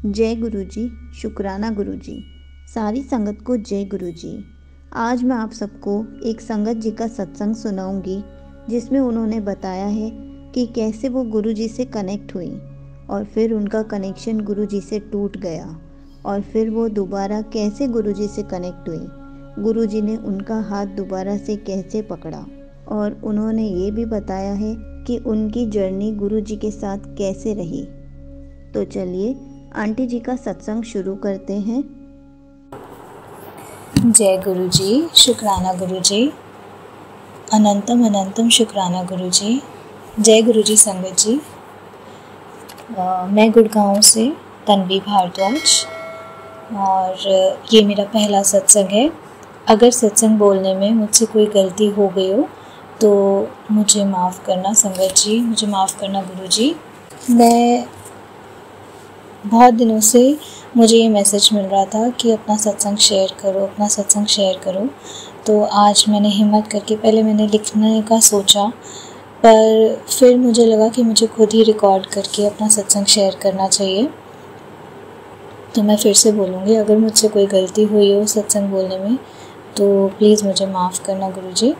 जय गुरुजी, शुक्राना गुरुजी। सारी संगत को जय गुरुजी। आज मैं आप सबको एक संगत जी का सत्संग सुनाऊंगी जिसमें उन्होंने बताया है कि कैसे वो गुरुजी से कनेक्ट हुई और फिर उनका कनेक्शन गुरुजी से टूट गया और फिर वो दोबारा कैसे गुरुजी से कनेक्ट हुई, गुरुजी ने उनका हाथ दोबारा से कैसे पकड़ा और उन्होंने ये भी बताया है कि उनकी जर्नी गुरुजी के साथ कैसे रही। तो चलिए आंटी जी का सत्संग शुरू करते हैं। जय गुरुजी, शुक्राना गुरुजी, अनंतम अनंतम शुक्राना गुरुजी। जय गुरुजी संगत जी। मैं गुड़गांव से तन्वी भारद्वाज और ये मेरा पहला सत्संग है। अगर सत्संग बोलने में मुझसे कोई गलती हो गई हो तो मुझे माफ़ करना संगत जी, मुझे माफ़ करना गुरुजी। मैं बहुत दिनों से मुझे ये मैसेज मिल रहा था कि अपना सत्संग शेयर करो, अपना सत्संग शेयर करो। तो आज मैंने हिम्मत करके पहले मैंने लिखने का सोचा, पर फिर मुझे लगा कि मुझे खुद ही रिकॉर्ड करके अपना सत्संग शेयर करना चाहिए। तो मैं फिर से बोलूँगी, अगर मुझसे कोई गलती हुई हो सत्संग बोलने में तो प्लीज़ मुझे माफ़ करना गुरुजी।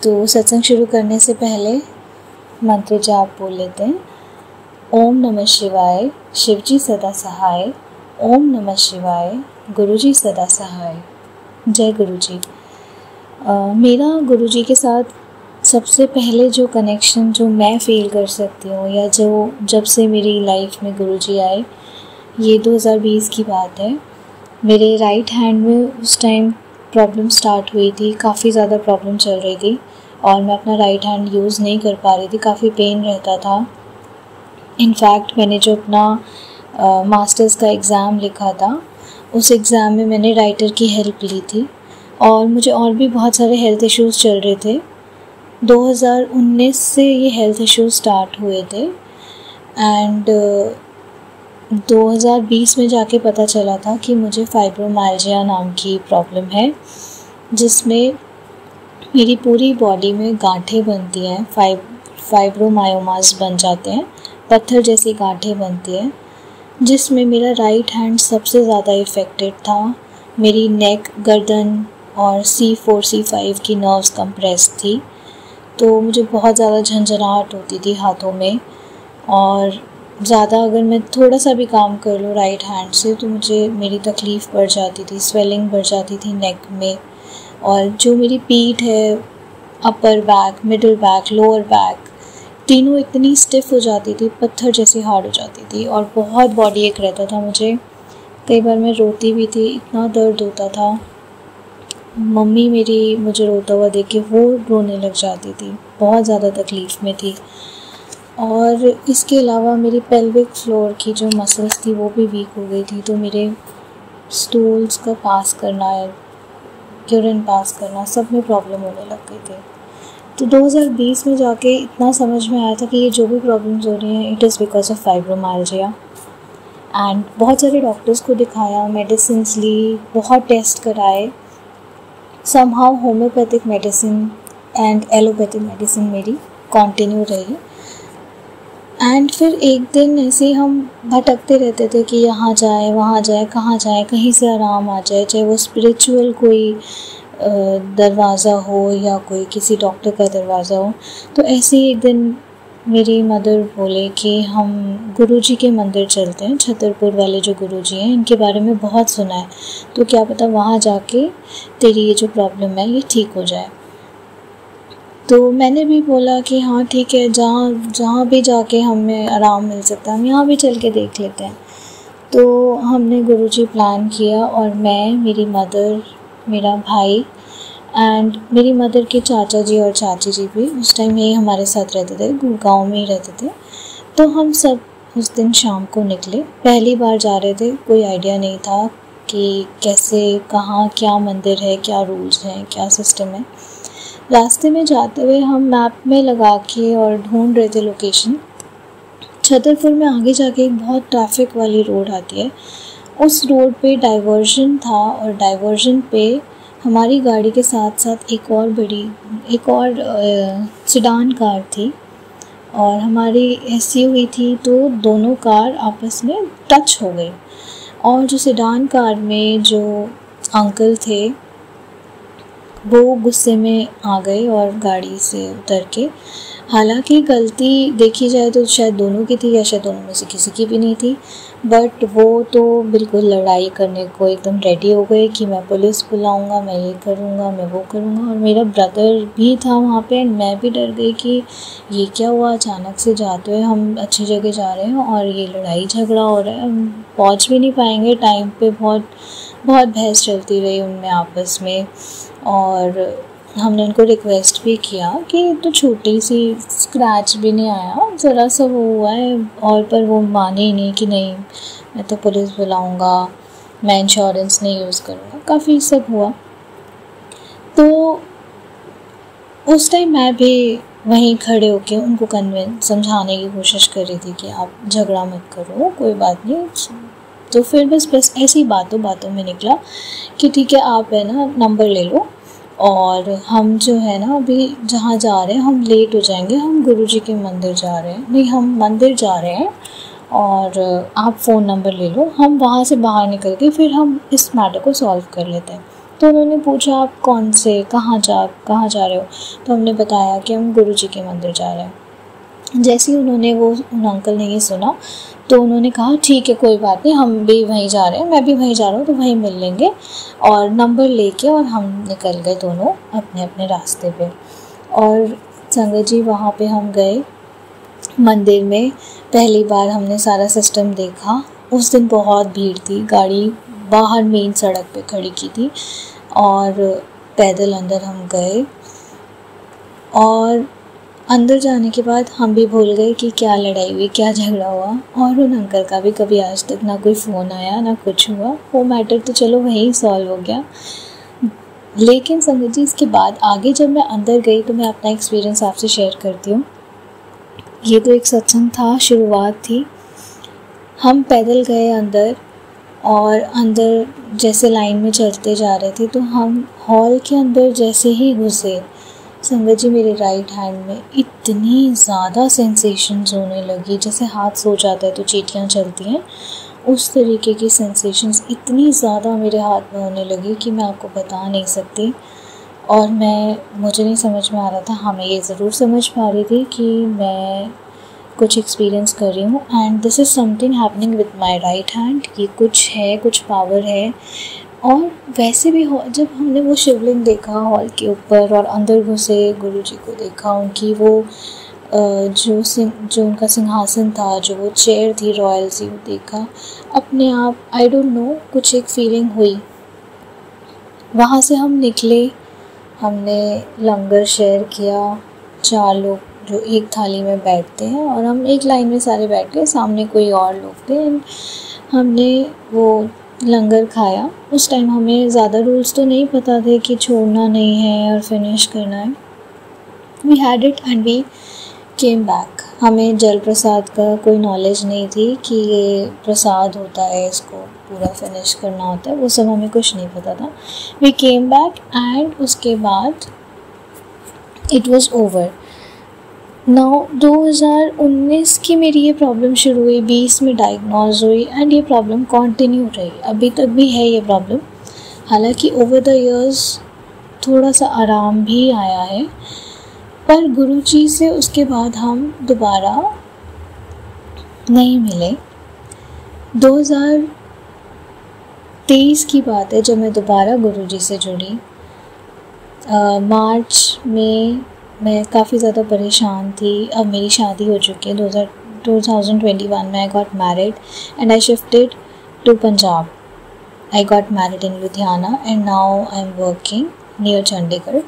तो सत्संग शुरू करने से पहले मंत्र जाप बोल लेते हैं। ओम नमः शिवाय, शिवजी सदा सहाय। ओम नमः शिवाय, गुरुजी सदा सहाय। जय गुरुजी। मेरा गुरुजी के साथ सबसे पहले जो कनेक्शन जो मैं फ़ील कर सकती हूँ या जो जब से मेरी लाइफ में गुरुजी आए, ये 2020 की बात है। मेरे राइट हैंड में उस टाइम प्रॉब्लम स्टार्ट हुई थी, काफ़ी ज़्यादा प्रॉब्लम चल रही थी और मैं अपना राइट हैंड यूज़ नहीं कर पा रही थी, काफ़ी पेन रहता था। इनफैक्ट मैंने जो अपना मास्टर्स का एग्ज़ाम लिखा था, उस एग्ज़ाम में मैंने राइटर की हेल्प ली थी और मुझे और भी बहुत सारे हेल्थ इश्यूज़ चल रहे थे। 2019 से ये हेल्थ इश्यूज़ स्टार्ट हुए थे एंड 2020 में जाके पता चला था कि मुझे फाइब्रोमाइल्जिया नाम की प्रॉब्लम है, जिसमें मेरी पूरी बॉडी में गांठें बनती हैं, फाइब्रोमायोमास बन जाते हैं, पत्थर जैसी गांठें बनती हैं, जिसमें मेरा राइट हैंड सबसे ज़्यादा इफ़ेक्टेड था। मेरी नेक, गर्दन और C4 C5 की नर्व्स कंप्रेस थी, तो मुझे बहुत ज़्यादा झंझनाहट होती थी हाथों में और ज़्यादा अगर मैं थोड़ा सा भी काम कर लूँ राइट हैंड से तो मुझे मेरी तकलीफ़ बढ़ जाती थी, स्वेलिंग बढ़ जाती थी नेक में। और जो मेरी पीठ है, upper back, middle back, lower back, तीनों इतनी स्टिफ़ हो जाती थी, पत्थर जैसी हार्ड हो जाती थी और बहुत बॉडी एक रहता था मुझे। कई बार मैं रोती भी थी, इतना दर्द होता था। मम्मी मेरी मुझे रोता हुआ देख के वो रोने लग जाती थी, बहुत ज़्यादा तकलीफ़ में थी। और इसके अलावा मेरी पेल्विक फ्लोर की जो मसल्स थी वो भी वीक हो गई थी, तो मेरे स्टूल्स का पास करना, यूरिन पास करना, सब में प्रॉब्लम होने लग गई थी। तो 2020 में जाके इतना समझ में आया था कि ये जो भी प्रॉब्लम्स हो रही हैं, it is because of fibromyalgia. And बहुत सारे डॉक्टर्स को दिखाया, मेडिसिन्स ली, बहुत टेस्ट कराए। Somehow homeopathic medicine and allopathic medicine मेरी कंटिन्यू रही। एंड फिर एक दिन ऐसे हम भटकते रहते थे कि यहाँ जाए, वहाँ जाए, कहाँ जाए, कहीं से आराम आ जाए, चाहे वो स्पिरिचुअल कोई दरवाज़ा हो या कोई किसी डॉक्टर का दरवाज़ा हो। तो ऐसे ही एक दिन मेरी मदर बोले कि हम गुरुजी के मंदिर चलते हैं, छतरपुर वाले जो गुरुजी हैं, इनके बारे में बहुत सुना है, तो क्या पता वहाँ जाके तेरी ये जो प्रॉब्लम है ये ठीक हो जाए। तो मैंने भी बोला कि हाँ ठीक है, जहाँ भी जाके हमें आराम मिल सकता है हम यहाँ भी चल के देख लेते हैं। तो हमने गुरुजी प्लान किया और मैं, मेरी मदर, मेरा भाई एंड मेरी मदर के चाचा जी और चाची जी भी उस टाइम यही हमारे साथ रहते थे, गुड़गांव में ही रहते थे। तो हम सब उस दिन शाम को निकले, पहली बार जा रहे थे, कोई आइडिया नहीं था कि कैसे, कहाँ, क्या मंदिर है, क्या रूल्स हैं, क्या सिस्टम है। रास्ते में जाते हुए हम मैप में लगा के और ढूंढ रहे थे लोकेशन। छतरपुर में आगे जाके एक बहुत ट्रैफिक वाली रोड आती है, उस रोड पे डाइवर्जन था और डाइवर्जन पे हमारी गाड़ी के साथ साथ एक और सेडान कार थी और हमारी ऐसी हुई थी तो दोनों कार आपस में टच हो गई, और जो सेडान कार में जो अंकल थे वो गुस्से में आ गए और गाड़ी से उतर के, हालांकि गलती देखी जाए तो शायद दोनों की थी या शायद दोनों में से किसी की भी नहीं थी, बट वो तो बिल्कुल लड़ाई करने को एकदम रेडी हो गए कि मैं पुलिस बुलाऊंगा, मैं ये करूंगा, मैं वो करूंगा। और मेरा ब्रदर भी था वहाँ पे, एंड मैं भी डर गई कि ये क्या हुआ, अचानक से जाते हुए हम अच्छी जगह जा रहे हैं और ये लड़ाई झगड़ा हो रहा है, हम पहुँच भी नहीं पाएंगे टाइम पे। बहुत बहुत बहस चलती रही उनमें आपस में, और हमने उनको रिक्वेस्ट भी किया कि तो छोटी सी स्क्रैच भी नहीं आया, ज़रा सा वो हुआ है, और पर वो माने ही नहीं कि नहीं मैं तो पुलिस बुलाऊंगा, मैं इंश्योरेंस नहीं यूज़ करूँगा, काफ़ी सब हुआ। तो उस टाइम मैं भी वहीं खड़े होके उनको समझाने की कोशिश कर रही थी कि आप झगड़ा मत करो, कोई बात नहीं। तो फिर बस ऐसी बातों में निकला कि ठीक है, आप है ना नंबर ले लो, और हम जो है ना अभी जहाँ जा रहे हैं हम लेट हो जाएंगे, हम गुरुजी के मंदिर जा रहे हैं, नहीं हम मंदिर जा रहे हैं, और आप फ़ोन नंबर ले लो, हम वहाँ से बाहर निकल के फिर हम इस मैटर को सॉल्व कर लेते हैं। तो उन्होंने पूछा आप कौन से कहाँ जा रहे हो, तो हमने बताया कि हम गुरुजी के मंदिर जा रहे हैं। जैसे ही उन अंकल ने ये सुना तो उन्होंने कहा ठीक है कोई बात नहीं, हम भी वहीं जा रहे हैं, मैं भी वहीं जा रहा हूँ, तो वहीं मिल लेंगे। और नंबर लेके और हम निकल गए दोनों अपने अपने रास्ते पे। और संगत जी वहाँ पे हम गए मंदिर में, पहली बार हमने सारा सिस्टम देखा। उस दिन बहुत भीड़ थी, गाड़ी बाहर मेन सड़क पे खड़ी की थी, और पैदल अंदर हम गए। और अंदर जाने के बाद हम भी भूल गए कि क्या लड़ाई हुई, क्या झगड़ा हुआ, और उन अंकल का भी कभी आज तक ना कोई फ़ोन आया ना कुछ हुआ। वो मैटर तो चलो वहीं सॉल्व हो गया। लेकिन संगत जी इसके बाद आगे जब मैं अंदर गई तो मैं अपना एक्सपीरियंस आपसे शेयर करती हूँ। ये तो एक सत्संग था, शुरुआत थी। हम पैदल गए अंदर, और अंदर जैसे लाइन में चलते जा रहे थे तो हम हॉल के अंदर जैसे ही घुसे, संगत जी मेरे राइट हैंड में इतनी ज़्यादा सेंसेशंस होने लगी, जैसे हाथ सो जाता है तो चींटियाँ चलती हैं, उस तरीके की सेंसेशंस इतनी ज़्यादा मेरे हाथ में होने लगी कि मैं आपको बता नहीं सकती। और मुझे नहीं समझ में आ रहा था, हाँ मैं ये ज़रूर समझ पा रही थी कि मैं कुछ एक्सपीरियंस कर रही हूँ, and this is something happening with my right hand, कि कुछ है, कुछ पावर है। और वैसे भी जब हमने वो शिवलिंग देखा हॉल के ऊपर और अंदर घुसे, गुरुजी को देखा, उनकी वो जो उनका सिंहासन था, जो वो चेयर थी रॉयल सी, वो देखा, अपने आप आई डोंट नो कुछ एक फीलिंग हुई। वहाँ से हम निकले, हमने लंगर शेयर किया, 4 लोग जो एक थाली में बैठते हैं, और हम एक लाइन में सारे बैठ गए, सामने कोई और लोग थे, हमने वो लंगर खाया। उस टाइम हमें ज़्यादा रूल्स तो नहीं पता थे कि छोड़ना नहीं है और फिनिश करना है। We had it and we came back. हमें जल प्रसाद का कोई नॉलेज नहीं थी कि ये प्रसाद होता है, इसको पूरा फिनिश करना होता है, वो सब हमें कुछ नहीं पता था। वी केम बैक एंड उसके बाद इट वॉज ओवर। 2019 की मेरी ये प्रॉब्लम शुरू हुई, 20 में डायग्नोज हुई, एंड ये प्रॉब्लम कंटिन्यू रही, अभी तक भी है ये प्रॉब्लम। हालांकि ओवर द इयर्स थोड़ा सा आराम भी आया है, पर गुरुजी से उसके बाद हम दोबारा नहीं मिले। 2023 की बात है जब मैं दोबारा गुरुजी से जुड़ी। मार्च में मैं काफ़ी ज़्यादा परेशान थी। अब मेरी शादी हो चुकी है, 2021 में I got married and I shifted to Punjab. I got married in Ludhiana and now I am working near Chandigarh.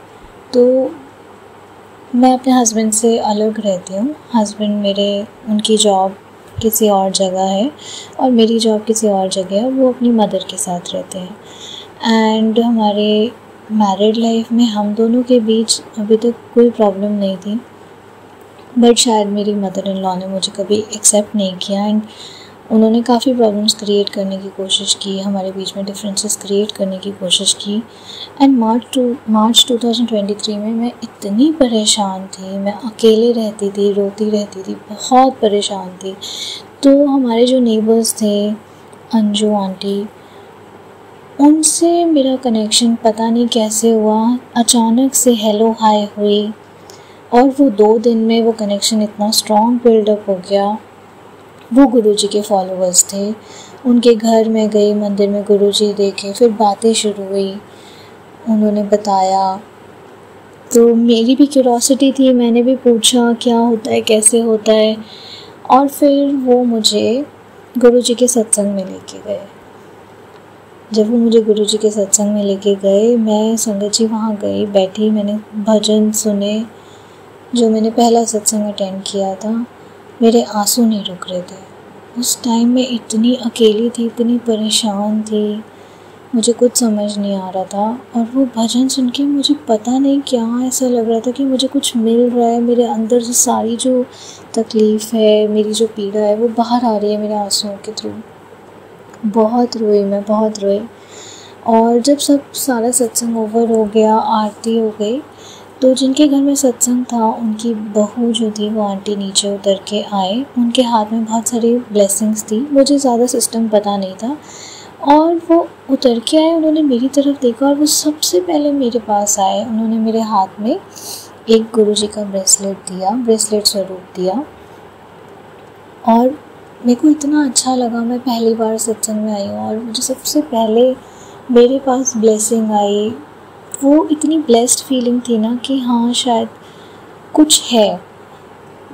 तो मैं अपने हस्बैंड से अलग रहती हूँ। हस्बैंड मेरे, उनकी जॉब किसी और जगह है और मेरी जॉब किसी और जगह है, वो अपनी मदर के साथ रहते हैं। एंड हमारे मैरिड लाइफ में हम दोनों के बीच अभी तक कोई प्रॉब्लम नहीं थी, बट शायद मेरी मदर इन लॉ ने मुझे कभी एक्सेप्ट नहीं किया, एंड उन्होंने काफ़ी प्रॉब्लम्स क्रिएट करने की कोशिश की, हमारे बीच में डिफरेंसेस क्रिएट करने की कोशिश की। एंड मार्च 2023 में मैं इतनी परेशान थी, मैं अकेले रहती थी, रोती रहती थी, बहुत परेशान थी। तो हमारे जो नेबर्स थे, अंजू आंटी, उनसे मेरा कनेक्शन पता नहीं कैसे हुआ, अचानक से हेलो हाय हुई और वो 2 दिन में वो कनेक्शन इतना स्ट्रॉन्ग बिल्डअप हो गया। वो गुरुजी के फॉलोअर्स थे, उनके घर में गई, मंदिर में गुरुजी देखे, फिर बातें शुरू हुई, उन्होंने बताया। तो मेरी भी क्यूरोसिटी थी, मैंने भी पूछा क्या होता है, कैसे होता है। और फिर वो मुझे गुरुजी के सत्संग में लेके गए। जब वो मुझे गुरुजी के सत्संग में लेके गए, मैं संगत जी वहाँ गई, बैठी, मैंने भजन सुने। जो मैंने पहला सत्संग अटेंड किया था, मेरे आंसू नहीं रुक रहे थे। उस टाइम मैं इतनी अकेली थी, इतनी परेशान थी, मुझे कुछ समझ नहीं आ रहा था। और वो भजन सुन के मुझे पता नहीं क्या ऐसा लग रहा था कि मुझे कुछ मिल रहा है, मेरे अंदर से सारी जो तकलीफ़ है, मेरी जो पीड़ा है, वो बाहर आ रही है मेरे आंसुओं के थ्रू। बहुत रोई मैं, बहुत रोई। और जब सब सारा सत्संग ओवर हो गया, आरती हो गई, तो जिनके घर में सत्संग था, उनकी बहू जो थी वो आंटी नीचे उतर के आए। उनके हाथ में बहुत सारी ब्लेसिंग्स थी, मुझे ज़्यादा सिस्टम पता नहीं था। और वो उतर के आए, उन्होंने मेरी तरफ देखा और वो सबसे पहले मेरे पास आए। उन्होंने मेरे हाथ में एक गुरुजी का ब्रेसलेट स्वरूप दिया। और मेरे को इतना अच्छा लगा, मैं पहली बार सत्संग में आई हूँ और मुझे सबसे पहले मेरे पास ब्लेसिंग आई। वो इतनी ब्लेस्ड फीलिंग थी ना कि हाँ, शायद कुछ है।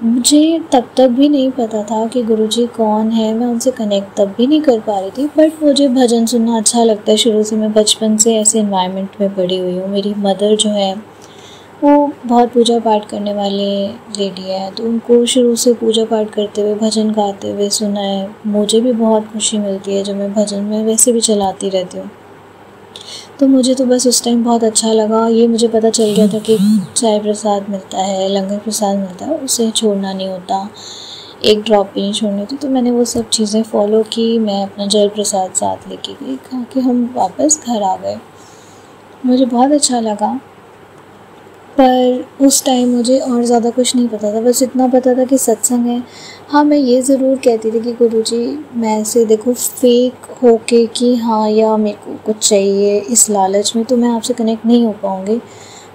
मुझे तब तक भी नहीं पता था कि गुरुजी कौन है, मैं उनसे कनेक्ट तब भी नहीं कर पा रही थी। बट मुझे भजन सुनना अच्छा लगता है, शुरू से मैं बचपन से ऐसे एनवायरनमेंट में बड़ी हुई हूँ। मेरी मदर जो है वो बहुत पूजा पाठ करने वाले लेडी है, तो उनको शुरू से पूजा पाठ करते हुए, भजन गाते हुए सुना है। मुझे भी बहुत खुशी मिलती है जब मैं भजन में वैसे भी चलाती रहती हूँ। तो मुझे तो बस उस टाइम बहुत अच्छा लगा। ये मुझे पता चल गया था कि चाय प्रसाद मिलता है, लंगर प्रसाद मिलता है, उसे छोड़ना नहीं होता, एक ड्रॉप भी नहीं छोड़नी होती। तो मैंने वो सब चीज़ें फॉलो की। मैं अपना जल प्रसाद साथ लेके गई, खा के हम वापस घर आ गए। मुझे बहुत अच्छा लगा, पर उस टाइम मुझे और ज़्यादा कुछ नहीं पता था। बस इतना पता था कि सत्संग है। हाँ, मैं ये ज़रूर कहती थी कि गुरुजी, मैं ऐसे देखो फेक होके कि हाँ या मेरे को कुछ चाहिए इस लालच में, तो मैं आपसे कनेक्ट नहीं हो पाऊँगी।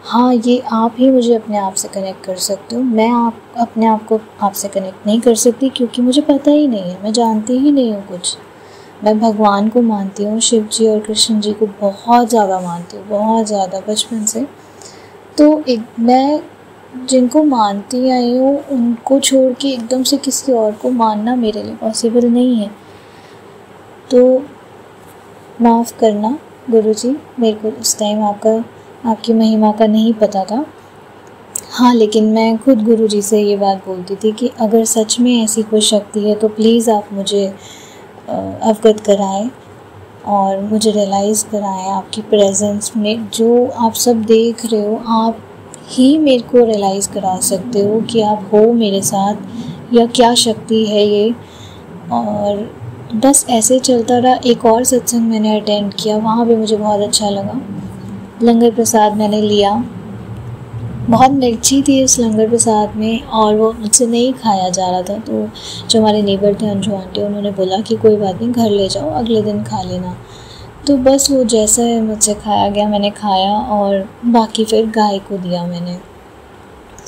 हाँ, ये आप ही मुझे अपने आप से कनेक्ट कर सकते हो, मैं अपने आप को आपसे कनेक्ट नहीं कर सकती, क्योंकि मुझे पता ही नहीं है, मैं जानती ही नहीं हूँ कुछ। मैं भगवान को मानती हूँ, शिव जी और कृष्ण जी को बहुत ज़्यादा मानती हूँ, बहुत ज़्यादा, बचपन से। तो मैं जिनको मानती आई हूँ उनको छोड़ के एकदम से किसी और को मानना मेरे लिए पॉसिबल नहीं है। तो माफ़ करना गुरुजी, मेरे को उस टाइम आपकी महिमा का नहीं पता था। हाँ, लेकिन मैं खुद गुरुजी से ये बात बोलती थी कि अगर सच में ऐसी कोई शक्ति है तो प्लीज़ आप मुझे अवगत कराएं और मुझे रियलाइज़ कराएं आपकी प्रेजेंस में। जो आप सब देख रहे हो, आप ही मेरे को रियलाइज़ करा सकते हो कि आप हो मेरे साथ, या क्या शक्ति है ये। और बस ऐसे चलता रहा। एक और सत्संग मैंने अटेंड किया, वहाँ भी मुझे बहुत अच्छा लगा। लंगर प्रसाद मैंने लिया, बहुत मिर्ची थी उस लंगर प्रसाद में और वो मुझसे नहीं खाया जा रहा था। तो जो हमारे नेबर थे, अंजू आंटी, उन्होंने बोला कि कोई बात नहीं, घर ले जाओ, अगले दिन खा लेना। तो बस वो जैसा है मुझसे खाया गया, मैंने खाया और बाकी फिर गाय को दिया मैंने।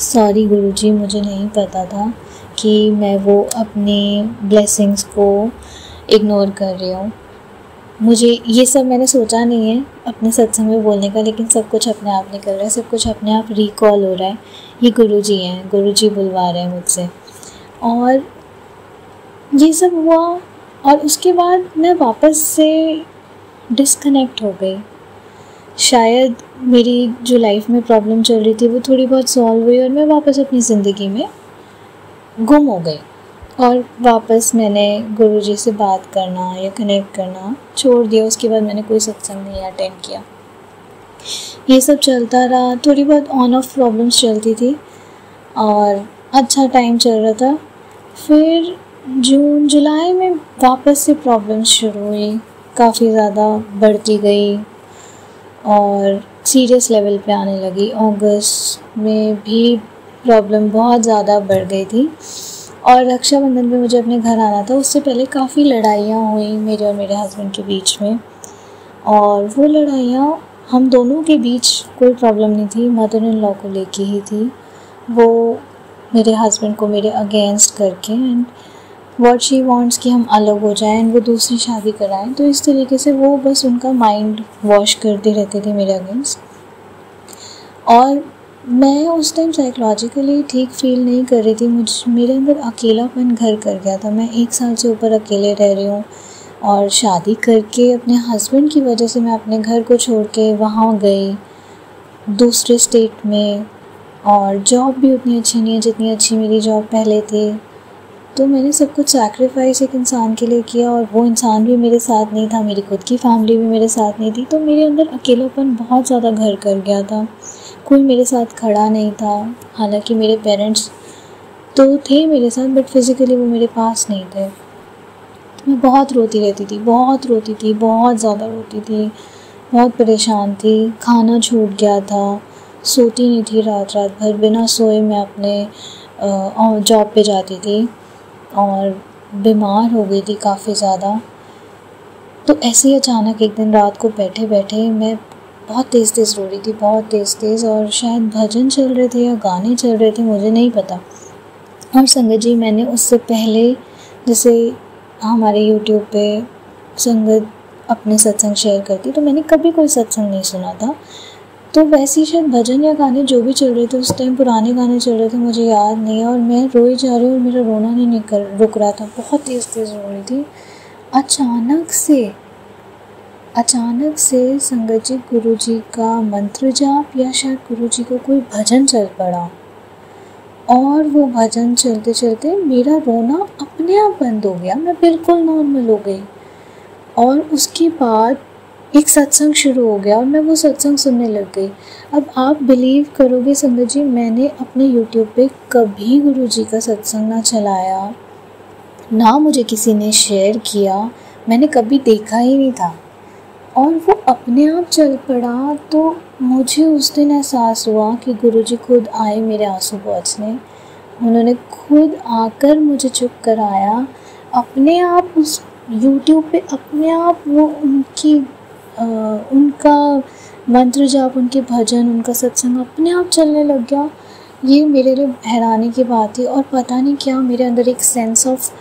सॉरी गुरुजी, मुझे नहीं पता था कि मैं वो अपनी ब्लेसिंग्स को इग्नोर कर रही हूँ। मुझे ये सब मैंने सोचा नहीं है अपने सत्संग में बोलने का, लेकिन सब कुछ अपने आप निकल रहा है, सब कुछ अपने आप रिकॉल हो रहा है। ये गुरुजी हैं, गुरुजी बुलवा रहे हैं मुझसे। और ये सब हुआ और उसके बाद मैं वापस से डिस्कनेक्ट हो गई। शायद मेरी जो लाइफ में प्रॉब्लम चल रही थी वो थोड़ी बहुत सॉल्व हुई और मैं वापस अपनी ज़िंदगी में गुम हो गई। और वापस मैंने गुरुजी से बात करना या कनेक्ट करना छोड़ दिया। उसके बाद मैंने कोई सत्संग नहीं अटेंड किया। ये सब चलता रहा, थोड़ी बहुत ऑन ऑफ प्रॉब्लम्स चलती थी और अच्छा टाइम चल रहा था। फिर जून जुलाई में वापस से प्रॉब्लम्स शुरू हुई, काफ़ी ज़्यादा बढ़ती गई और सीरियस लेवल पे आने लगी। अगस्त में भी प्रॉब्लम बहुत ज़्यादा बढ़ गई थी और रक्षाबंधन पे मुझे अपने घर आना था। उससे पहले काफ़ी लड़ाइयाँ हुई मेरे और मेरे हस्बैंड के बीच में, और वो लड़ाइयाँ हम दोनों के बीच कोई प्रॉब्लम नहीं थी, मदर इन लॉ को लेके ही थी। वो मेरे हस्बैंड को मेरे अगेंस्ट करके एंड व्हाट शी वांट्स कि हम अलग हो जाएं एंड वो दूसरी शादी कराएं, तो इस तरीके से वो बस उनका माइंड वॉश करते रहते थे मेरे अगेंस्ट। और मैं उस टाइम साइकोलॉजिकली ठीक फील नहीं कर रही थी, मेरे अंदर अकेलापन घर कर गया था। मैं 1 साल से ऊपर अकेले रह रही हूँ और शादी करके अपने हस्बैंड की वजह से मैं अपने घर को छोड़ के वहाँ गई दूसरे स्टेट में, और जॉब भी उतनी अच्छी नहीं है जितनी अच्छी मेरी जॉब पहले थी। तो मैंने सब कुछ सैक्रिफाइस एक इंसान के लिए किया और वो इंसान भी मेरे साथ नहीं था, मेरी खुद की फैमिली भी मेरे साथ नहीं थी। तो मेरे अंदर अकेलापन बहुत ज़्यादा घर कर गया था, कोई मेरे साथ खड़ा नहीं था। हालांकि मेरे पेरेंट्स तो थे मेरे साथ बट फिज़िकली वो मेरे पास नहीं थे। मैं बहुत रोती रहती थी, बहुत रोती थी, बहुत ज़्यादा रोती थी, बहुत परेशान थी। खाना छूट गया था, सोती नहीं थी रात रात भर, बिना सोए मैं अपने जॉब पे जाती थी और बीमार हो गई थी काफ़ी ज़्यादा। तो ऐसे ही अचानक एक दिन रात को बैठे बैठे मैं बहुत तेज़ तेज़ रो रही थी, बहुत तेज़ तेज़, और शायद भजन चल रहे थे या गाने चल रहे थे, मुझे नहीं पता। और संगत जी, मैंने उससे पहले जैसे हमारे यूट्यूब पे संगत अपने सत्संग शेयर करती, तो मैंने कभी कोई सत्संग नहीं सुना था। तो वैसे ही शायद भजन या गाने जो भी चल रहे थे उस टाइम, पुराने गाने चल रहे थे, मुझे याद नहीं है, और मैं रोई जा रही हूँ और मेरा रोना नहीं रुक रहा था, बहुत तेज़ तेज़ रो रही थी। अचानक से संगत जी गुरुजी का मंत्र जाप या शायद गुरुजी को कोई भजन चल पड़ा, और वो भजन चलते चलते मेरा रोना अपने आप बंद हो गया, मैं बिल्कुल नॉर्मल हो गई। और उसके बाद एक सत्संग शुरू हो गया और मैं वो सत्संग सुनने लग गई। अब आप बिलीव करोगे संगत जी, मैंने अपने यूट्यूब पे कभी गुरुजी का सत्संग ना चलाया, ना मुझे किसी ने शेयर किया, मैंने कभी देखा ही नहीं था, और वो अपने आप चल पड़ा। तो मुझे उस दिन एहसास हुआ कि गुरुजी खुद आए मेरे आंसू पोंछने, उन्होंने खुद आकर मुझे चुप कराया। अपने आप उस यूट्यूब पे अपने आप वो उनका मंत्र जाप, उनके भजन, उनका सत्संग अपने आप चलने लग गया। ये मेरे लिए हैरानी की बात थी, और पता नहीं क्या मेरे अंदर एक सेंस ऑफ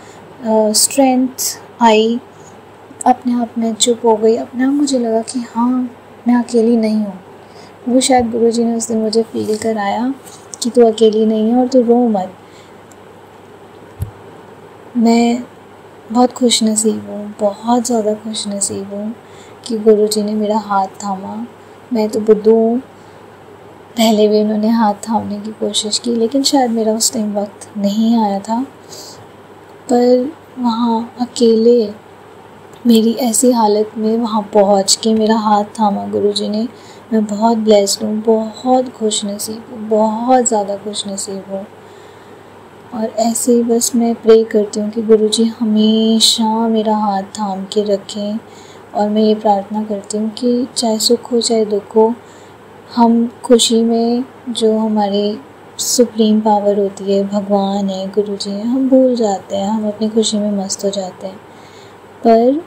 स्ट्रेंथ आई, अपने आप मैं चुप हो गई। अपने आप मुझे लगा कि हाँ, मैं अकेली नहीं हूँ। वो शायद गुरुजी ने उस दिन मुझे फील कराया कि तू अकेली नहीं है और तू रो मत। मैं बहुत खुशनसीब हूँ, बहुत ज़्यादा खुशनसीब हूँ कि गुरुजी ने मेरा हाथ थामा। मैं तो बुद्धू हूँ, पहले भी उन्होंने हाथ थामने की कोशिश की, लेकिन शायद मेरा उस टाइम वक्त नहीं आया था। पर वहाँ अकेले मेरी ऐसी हालत में वहाँ पहुँच के मेरा हाथ थामा गुरुजी ने। मैं बहुत ब्लेस्ड हूँ, बहुत खुशनसीब हूँ, बहुत ज़्यादा खुशनसीब हूँ। और ऐसे ही बस मैं प्रे करती हूँ कि गुरुजी हमेशा मेरा हाथ थाम के रखें, और मैं ये प्रार्थना करती हूँ कि चाहे सुख हो चाहे दुख हो, हम खुशी में जो हमारी सुप्रीम पावर होती है, भगवान है, गुरुजी हैं, हम भूल जाते हैं, हम अपनी खुशी में मस्त हो जाते हैं। पर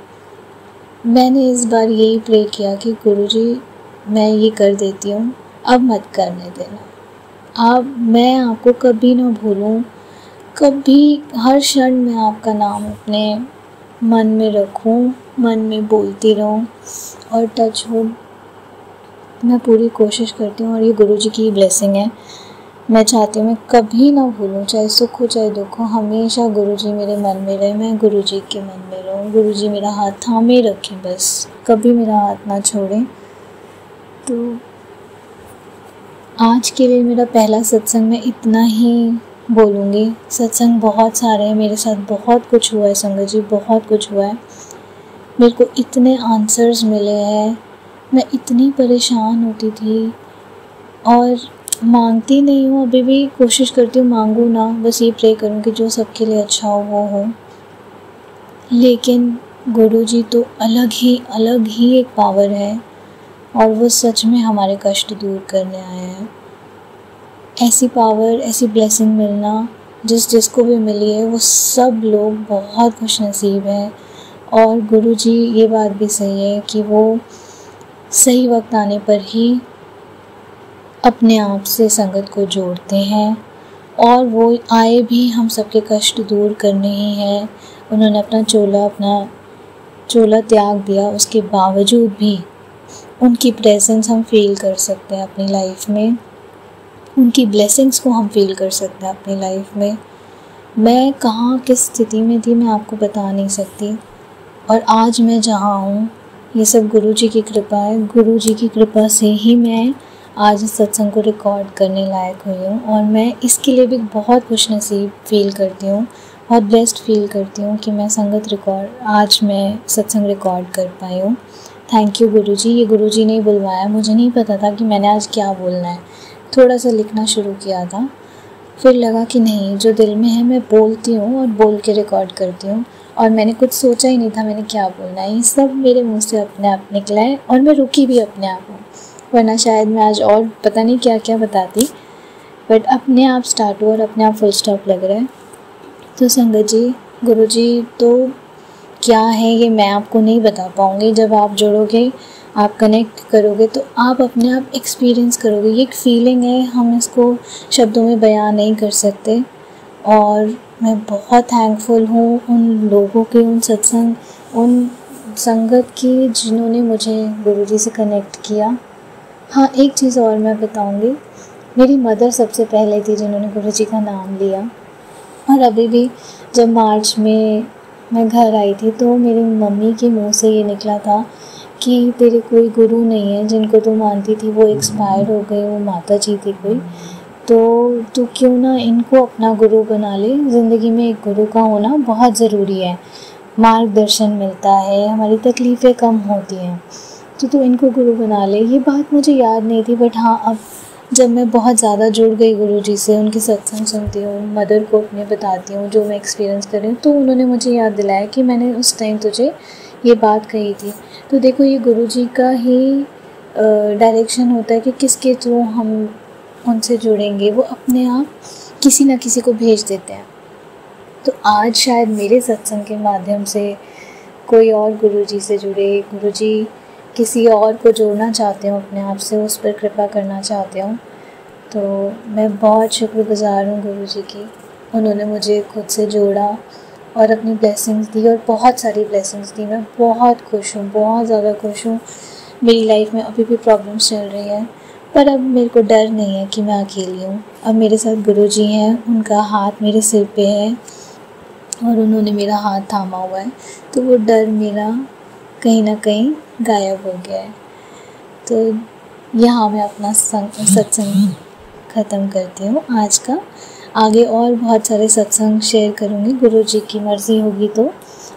मैंने इस बार यही प्रे किया कि गुरुजी मैं ये कर देती हूँ, अब मत करने देना। अब मैं आपको कभी ना भूलूँ, कभी हर क्षण में आपका नाम अपने मन में रखूं, मन में बोलती रहूं और टच हो। मैं पूरी कोशिश करती हूँ, और ये गुरुजी की ब्लेसिंग है। मैं चाहती हूँ मैं कभी ना भूलूँ, चाहे सुख हो चाहे दुख हो, हमेशा गुरुजी मेरे मन में रहे, मैं गुरुजी के मन में रहूँ, गुरुजी मेरा हाथ थामे रखें, बस कभी मेरा हाथ ना छोड़ें। तो आज के लिए मेरा पहला सत्संग मैं इतना ही बोलूँगी। सत्संग बहुत सारे हैं, मेरे साथ बहुत कुछ हुआ है संगत जी, बहुत कुछ हुआ है। मेरे को इतने आंसर्स मिले हैं, मैं इतनी परेशान होती थी और मांगती नहीं हूँ, अभी भी कोशिश करती हूँ मांगूँ ना, बस ये प्रे करूँ कि जो सबके लिए अच्छा हो वो हो। लेकिन गुरुजी तो अलग ही एक पावर है और वो सच में हमारे कष्ट दूर करने आए हैं। ऐसी पावर, ऐसी ब्लेसिंग मिलना जिसको भी मिली है वो सब लोग बहुत खुशनसीब हैं। और गुरुजी ये बात भी सही है कि वो सही वक्त आने पर ही अपने आप से संगत को जोड़ते हैं और वो आए भी हम सबके कष्ट दूर करने ही हैं। उन्होंने अपना चोला त्याग दिया, उसके बावजूद भी उनकी प्रेजेंस हम फील कर सकते हैं अपनी लाइफ में, उनकी ब्लेसिंग्स को हम फील कर सकते हैं अपनी लाइफ में। मैं कहाँ किस स्थिति में थी मैं आपको बता नहीं सकती, और आज मैं जहाँ हूँ ये सब गुरुजी की कृपा है। गुरुजी की कृपा से ही मैं आज इस सत्संग को रिकॉर्ड करने लायक हुई हूँ और मैं इसके लिए भी बहुत खुशनसीब फील करती हूँ, बहुत ब्लेस्ड फील करती हूँ कि मैं आज मैं सत्संग रिकॉर्ड कर पाई हूँ। थैंक यू गुरुजी। ये गुरुजी ने ही बुलवाया, मुझे नहीं पता था कि मैंने आज क्या बोलना है। थोड़ा सा लिखना शुरू किया था, फिर लगा कि नहीं, जो दिल में है मैं बोलती हूँ और बोल के रिकॉर्ड करती हूँ, और मैंने कुछ सोचा ही नहीं था मैंने क्या बोलना है। ये सब मेरे मुंह से अपने आप निकला है और मैं रुकी भी अपने आप हूँ, वरना शायद मैं आज और पता नहीं क्या क्या बताती, बट अपने आप स्टार्ट हुआ और अपने आप फुल स्टॉप लग रहा है। तो संगत जी, गुरुजी तो क्या है ये मैं आपको नहीं बता पाऊँगी। जब आप जुड़ोगे, आप कनेक्ट करोगे तो आप अपने आप एक्सपीरियंस करोगे। ये एक फीलिंग है, हम इसको शब्दों में बयान नहीं कर सकते। और मैं बहुत थैंकफुल हूँ उन लोगों के, उन संगत की जिन्होंने मुझे गुरुजी से कनेक्ट किया। हाँ, एक चीज़ और मैं बताऊँगी, मेरी मदर सबसे पहले थी जिन्होंने गुरुजी का नाम लिया। और अभी भी जब मार्च में मैं घर आई थी तो मेरी मम्मी के मुंह से ये निकला था कि तेरे कोई गुरु नहीं है, जिनको तू मानती थी वो एक्सपायर हो गए, वो माता जी थी कोई, तो तू क्यों ना इनको अपना गुरु बना ले। ज़िंदगी में एक गुरु का होना बहुत ज़रूरी है, मार्गदर्शन मिलता है, हमारी तकलीफ़ें कम होती हैं, तो तू इनको गुरु बना ले। ये बात मुझे याद नहीं थी, बट हाँ, अब जब मैं बहुत ज़्यादा जुड़ गई गुरुजी से, उनके सत्संग सुनती हूँ, मदर को अपने बताती हूँ जो मैं एक्सपीरियंस कर रही हूँ, तो उन्होंने मुझे याद दिलाया कि मैंने उस टाइम तुझे ये बात कही थी। तो देखो, ये गुरुजी का ही डायरेक्शन होता है कि किसके थ्रू हम उनसे जुड़ेंगे, वो अपने आप किसी ना किसी को भेज देते हैं। तो आज शायद मेरे सत्संग के माध्यम से कोई और गुरुजी से जुड़े, गुरुजी किसी और को जोड़ना चाहते हो अपने आप से, उस पर कृपा करना चाहते हो। तो मैं बहुत शुक्रगुज़ार हूँ गुरुजी की, उन्होंने मुझे खुद से जोड़ा और अपनी ब्लेसिंग्स दी, और बहुत सारी ब्लेसिंग्स दी। मैं बहुत खुश हूँ, बहुत ज़्यादा खुश हूँ। मेरी लाइफ में अभी भी प्रॉब्लम्स चल रही हैं, पर अब मेरे को डर नहीं है कि मैं अकेली हूँ। अब मेरे साथ गुरुजी हैं, उनका हाथ मेरे सिर पे है और उन्होंने मेरा हाथ थामा हुआ है, तो वो डर मेरा कहीं ना कहीं गायब हो गया है। तो यहाँ मैं अपना सत्संग ख़त्म करती हूँ आज का। आगे और बहुत सारे सत्संग शेयर करूँगी, गुरुजी की मर्ज़ी होगी तो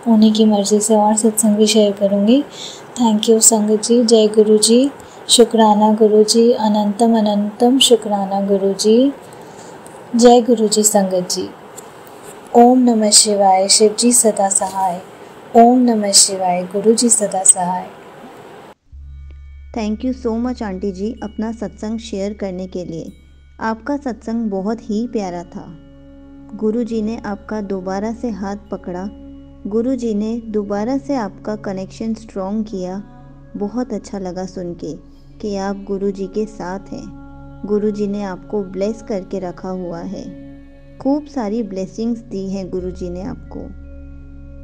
उन्हीं की मर्ज़ी से और सत्संग भी शेयर करूँगी। थैंक यू संगत जी। जय गुरुजी। शुक्राना गुरुजी, अनंतम अनंतम शुक्राना गुरुजी। जय गुरुजी संगत जी। ओम नमः शिवाय। शिवजी सदा सहाय। ओम नमः शिवाय। गुरुजी सदा सहाय। Thank you so much auntie ji अपना सत्संग शेयर करने के लिए। आपका सत्संग बहुत ही प्यारा था। गुरुजी ने आपका दोबारा से हाथ पकड़ा, गुरुजी ने दोबारा से आपका कनेक्शन स्ट्रॉन्ग किया। बहुत अच्छा लगा सुन के कि आप गुरुजी के साथ हैं। गुरुजी ने आपको ब्लेस करके रखा हुआ है, खूब सारी ब्लेसिंग्स दी हैं गुरुजी ने आपको।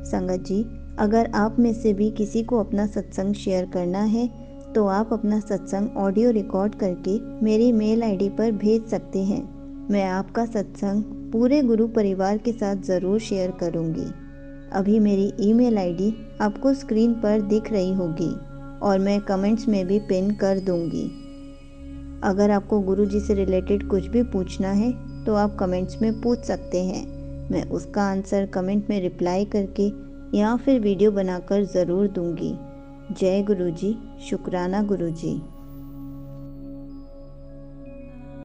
संगत जी, अगर आप में से भी किसी को अपना सत्संग शेयर करना है तो आप अपना सत्संग ऑडियो रिकॉर्ड करके मेरी मेल आईडी पर भेज सकते हैं। मैं आपका सत्संग पूरे गुरु परिवार के साथ ज़रूर शेयर करूंगी। अभी मेरी ईमेल आईडी आपको स्क्रीन पर दिख रही होगी और मैं कमेंट्स में भी पिन कर दूंगी। अगर आपको गुरुजी से रिलेटेड कुछ भी पूछना है तो आप कमेंट्स में पूछ सकते हैं। मैं उसका आंसर कमेंट में रिप्लाई करके या फिर वीडियो बनाकर ज़रूर दूंगी। जय गुरुजी। शुक्राना गुरुजी।